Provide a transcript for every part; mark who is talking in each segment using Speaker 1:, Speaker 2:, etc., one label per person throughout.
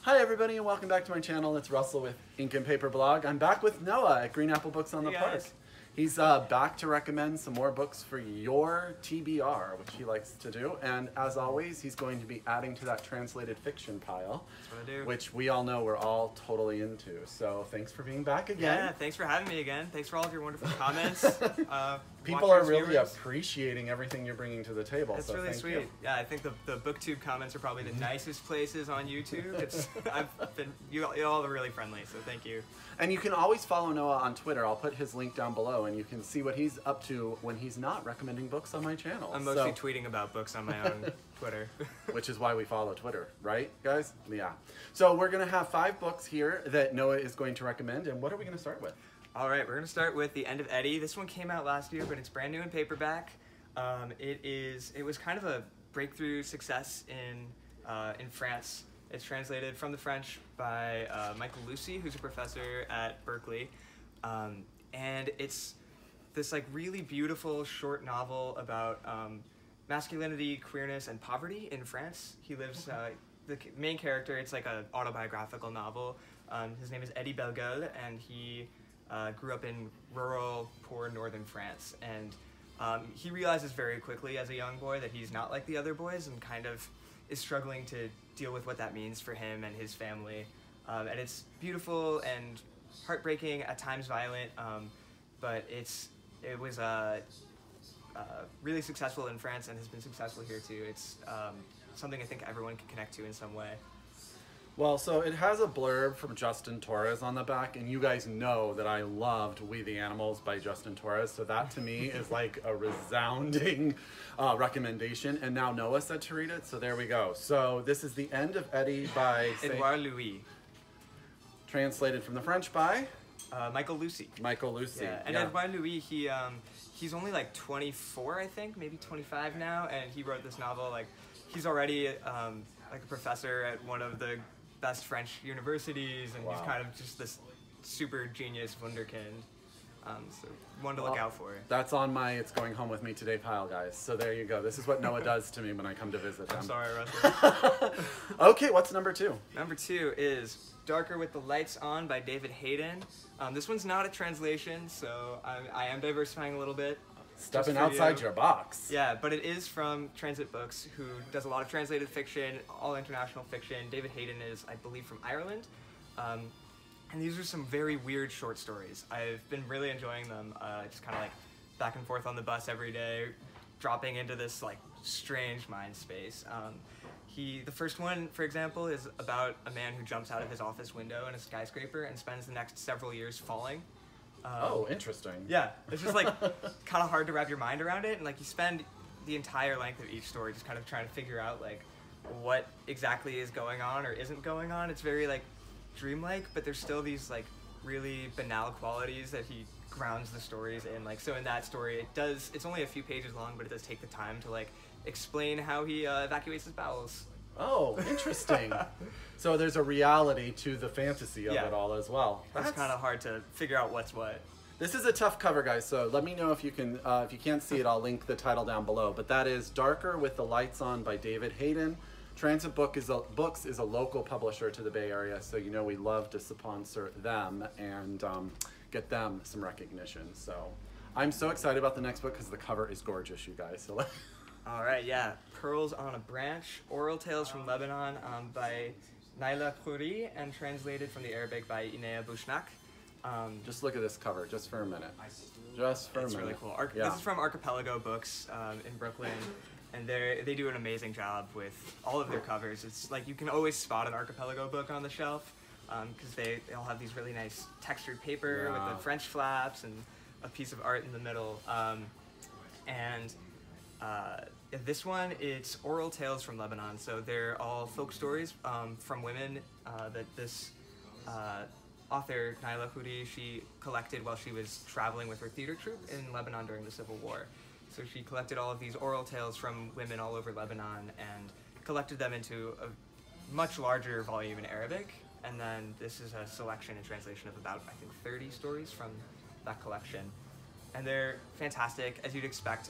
Speaker 1: Hi everybody and welcome back to my channel. It's Russell with Ink and Paper Blog. I'm back with Noah at Green Apple Books on the Park. He's back to recommend some more books for your TBR, which he likes to do. And as always, he's going to be adding to that translated fiction pile.
Speaker 2: That's what I do.
Speaker 1: Which we all know we're all totally into. So thanks for being back again.
Speaker 2: Yeah, thanks for having me again. Thanks for all of your wonderful comments.
Speaker 1: People are really appreciating everything you're bringing to the table.
Speaker 2: That's
Speaker 1: so
Speaker 2: really
Speaker 1: thank
Speaker 2: sweet.
Speaker 1: you.
Speaker 2: Yeah, I think the BookTube comments are probably the nicest places on YouTube. You all are really friendly, so thank you.
Speaker 1: And you can always follow Noah on Twitter. I'll put his link down below, and you can see what he's up to when he's not recommending books on my channel.
Speaker 2: I'm mostly tweeting about books on my own Twitter.
Speaker 1: Which is why we follow Twitter, right, guys? Yeah. So we're going to have 5 books here that Noah is going to recommend, and what are we going to start with?
Speaker 2: All right, we're going to start with The End of Eddy. This one came out last year, but it's brand new in paperback. It was kind of a breakthrough success in France. It's translated from the French by Michael Lucy, who's a professor at Berkeley, and it's this like really beautiful short novel about masculinity, queerness, and poverty in France. He lives. The main character. It's like an autobiographical novel. His name is Eddy, and he grew up in rural, poor northern France, and he realizes very quickly as a young boy that he's not like the other boys, and kind of is struggling to deal with what that means for him and his family. And it's beautiful and heartbreaking, at times violent, but it was really successful in France and has been successful here too. It's something I think everyone can connect to in some way.
Speaker 1: Well, so it has a blurb from Justin Torres on the back, and you guys know that I loved We the Animals by Justin Torres, so that to me is like a resounding recommendation, and now Noah said to read it, so there we go. So this is The End of Eddy by
Speaker 2: Edouard Louis.
Speaker 1: Translated from the French by?
Speaker 2: Michael Lucy.
Speaker 1: Michael Lucy.
Speaker 2: Yeah, and Edouard Louis, he's only like 24, I think, maybe 25 now, and he wrote this novel, like, he's already like a professor at one of the best French universities, and he's kind of just this super genius wunderkind. So one to look out for.
Speaker 1: That's on my It's Going Home With Me Today pile, guys. So there you go. This is what Noah does to me when I come to visit him.
Speaker 2: I'm sorry, Russell.
Speaker 1: Okay, what's number 2?
Speaker 2: Number 2 is Darker with the Lights On by David Hayden. This one's not a translation, so I am diversifying a little bit.
Speaker 1: Stepping outside your box.
Speaker 2: Yeah, but it is from Transit Books, who does a lot of translated fiction, all international fiction. David Hayden is, I believe, from Ireland. And these are some very weird short stories. I've been really enjoying them, just kind of like back and forth on the bus every day, dropping into this like strange mind space. The first one, for example, is about a man who jumps out of his office window in a skyscraper and spends the next several years falling.
Speaker 1: Oh, interesting.
Speaker 2: Yeah, it's just like kind of hard to wrap your mind around it, and like you spend the entire length of each story just kind of trying to figure out like what exactly is going on or isn't going on. It's very like dreamlike, but there's still these like really banal qualities that he grounds the stories in. Like, so in that story, it's only a few pages long, but it does take the time to like explain how he evacuates his bowels.
Speaker 1: Oh, interesting. So there's a reality to the fantasy of it all as well.
Speaker 2: That's kind of hard to figure out what's what.
Speaker 1: This is a tough cover, guys, so let me know if you can. If you can't see it, I'll link the title down below. But that is Darker with the Lights On by David Hayden. Transit Books is a local publisher to the Bay Area, so you know we love to sponsor them and get them some recognition. So I'm so excited about the next book because the cover is gorgeous, you guys. So
Speaker 2: all right, yeah. Pearls on a Branch, Oral Tales from Lebanon by Najla Khoury, and translated from the Arabic by Inea Bouchnak.
Speaker 1: Just look at this cover, just for a minute. Just for a minute.
Speaker 2: It's really cool. This is from Archipelago Books in Brooklyn, and they do an amazing job with all of their covers. It's like you can always spot an Archipelago book on the shelf because they all have these really nice textured paper with the French flaps and a piece of art in the middle. This one, it's oral tales from Lebanon, so they're all folk stories from women that this author, Najla Khoury, she collected while she was traveling with her theater troupe in Lebanon during the Civil War. So she collected all of these oral tales from women all over Lebanon and collected them into a much larger volume in Arabic, and then this is a selection and translation of about, I think, 30 stories from that collection. And they're fantastic, as you'd expect.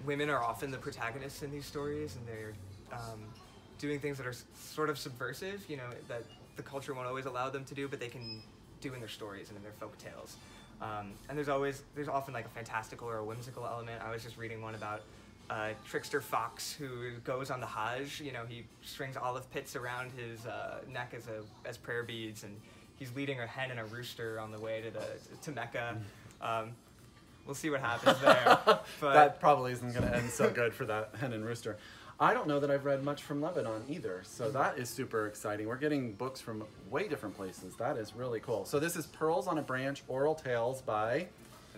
Speaker 2: Women are often the protagonists in these stories, and they're doing things that are sort of subversive, you know, that the culture won't always allow them to do, but they can do in their stories and in their folk tales. And there's often like a fantastical or a whimsical element. I was just reading one about a trickster fox who goes on the Hajj. You know, he strings olive pits around his neck as prayer beads, and he's leading a hen and a rooster on the way to Mecca. We'll see what happens there. But
Speaker 1: that probably isn't going to end so good for that hen and rooster. I don't know that I've read much from Lebanon either, so that is super exciting. We're getting books from way different places. That is really cool. So this is Pearls on a Branch, Oral Tales by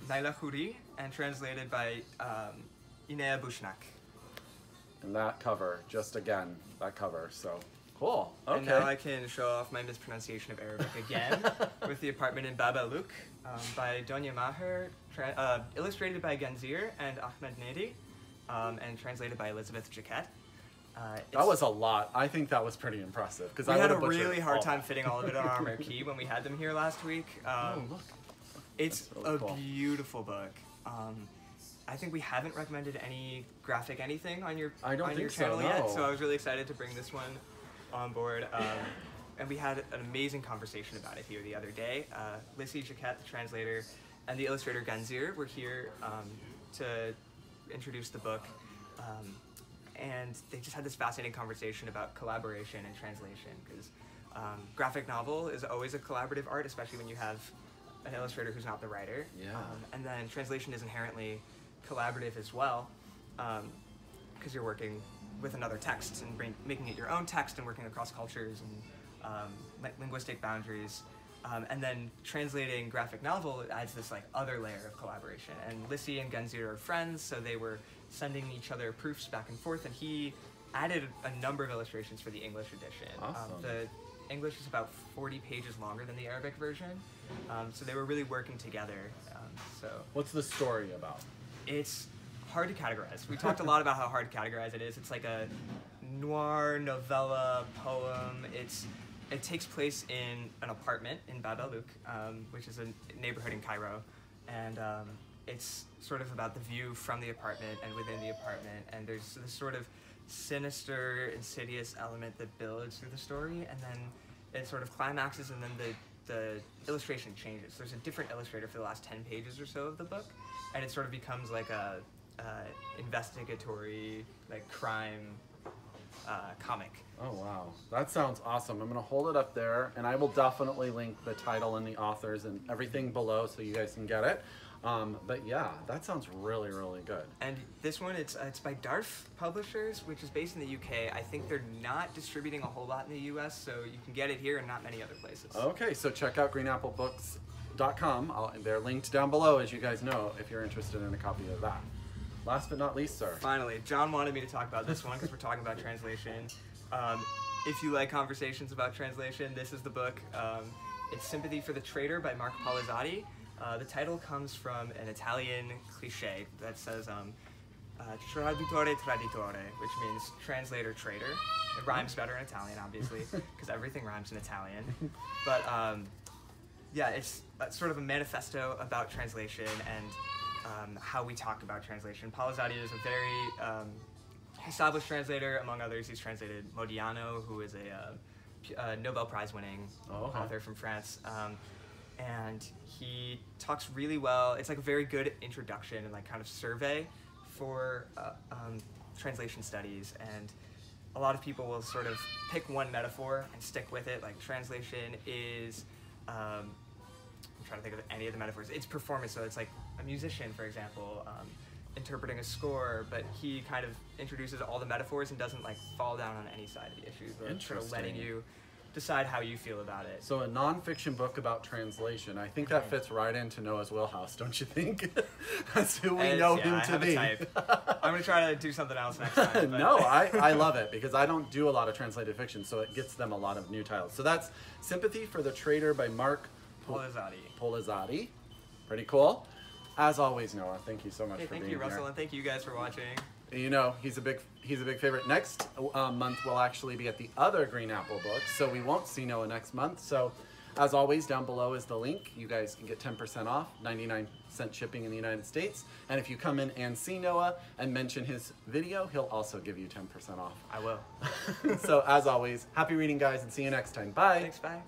Speaker 2: Najla Khoury, and translated by Inea Bushnak.
Speaker 1: And that cover, just again, that cover, so cool. Okay.
Speaker 2: And now I can show off my mispronunciation of Arabic again with The Apartment in Babel Ook by Donia Maher, illustrated by Ganzeer and Ahmad Nady. And translated by Elizabeth Jaquette.
Speaker 1: That was a lot. I think that was pretty impressive.
Speaker 2: We had a really hard time fitting all of it on our marquee when we had them here last week.
Speaker 1: Oh, look.
Speaker 2: It's
Speaker 1: really cool.
Speaker 2: Beautiful book. I think we haven't recommended any graphic anything on your channel yet, so I was really excited to bring this one on board. And we had an amazing conversation about it here the other day. Lissy Jaquette, the translator, and the illustrator Ganzeer were here to introduced the book, and they just had this fascinating conversation about collaboration and translation, because graphic novel is always a collaborative art, especially when you have an illustrator who's not the writer.
Speaker 1: Yeah.
Speaker 2: And then translation is inherently collaborative as well, because you're working with another text and making it your own text and working across cultures and linguistic boundaries. And then translating graphic novel adds this like other layer of collaboration. And Lissy and Ganzeer are friends, so they were sending each other proofs back and forth, and he added a number of illustrations for the English edition.
Speaker 1: Awesome.
Speaker 2: The English is about 40 pages longer than the Arabic version, so they were really working together. So
Speaker 1: what's the story about?
Speaker 2: It's hard to categorize. We talked a lot about how hard to categorize it is. It's like a noir novella poem. It takes place in an apartment in Babel Ook, which is a neighborhood in Cairo, and it's sort of about the view from the apartment and within the apartment, and there's this sort of sinister, insidious element that builds through the story, and then it sort of climaxes, and then the illustration changes. There's a different illustrator for the last 10 pages or so of the book, and it sort of becomes like a investigatory, like crime comic.
Speaker 1: Oh wow, that sounds awesome. I'm gonna hold it up there, and I will definitely link the title and the authors and everything below so you guys can get it. But yeah, that sounds really, really good.
Speaker 2: And this one, it's by Darf Publishers, which is based in the UK. I think they're not distributing a whole lot in the US, so you can get it here and not many other places.
Speaker 1: Okay, so check out greenapplebooks.com. They're linked down below, as you guys know, if you're interested in a copy of that. Last but not least, sir.
Speaker 2: Finally, John wanted me to talk about this one because we're talking about translation. If you like conversations about translation, this is the book. It's Sympathy for the Traitor by Mark Polizzotti. The title comes from an Italian cliche that says traditore traditore, which means translator traitor. It rhymes better in Italian, obviously, because everything rhymes in Italian. But yeah, it's sort of a manifesto about translation and how we talk about translation. Polizzotti is a very established translator. Among others, he's translated Modiano, who is a Nobel Prize winning author from France. And he talks really well. It's like a very good introduction and like kind of survey for translation studies. And a lot of people will sort of pick one metaphor and stick with it. Like translation is, I'm trying to think of any of the metaphors. It's performance, so it's like a musician, for example, interpreting a score, but he kind of introduces all the metaphors and doesn't like fall down on any side of the issue, but sort of letting you decide how you feel about it.
Speaker 1: So a nonfiction book about translation. I think that fits right into Noah's wheelhouse, don't you think? That's who we know him to be.
Speaker 2: I'm going to try to do something else next time.
Speaker 1: No, I love it because I don't do a lot of translated fiction, so it gets them a lot of new titles. So that's Sympathy for the Traitor by Mark Polizzotti. Pretty cool. As always, Noah, thank you so much for being here.
Speaker 2: Thank you, Russell, and thank you guys for watching.
Speaker 1: You know, he's a big favorite. Next month we'll actually be at the other Green Apple book, so we won't see Noah next month. So As always, down below is the link. You guys can get 10% off, 99-cent shipping in the United States. And if you come in and see Noah and mention his video, he'll also give you 10% off.
Speaker 2: I will.
Speaker 1: So as always, happy reading, guys, and see you next time. Bye.
Speaker 2: Thanks, bye.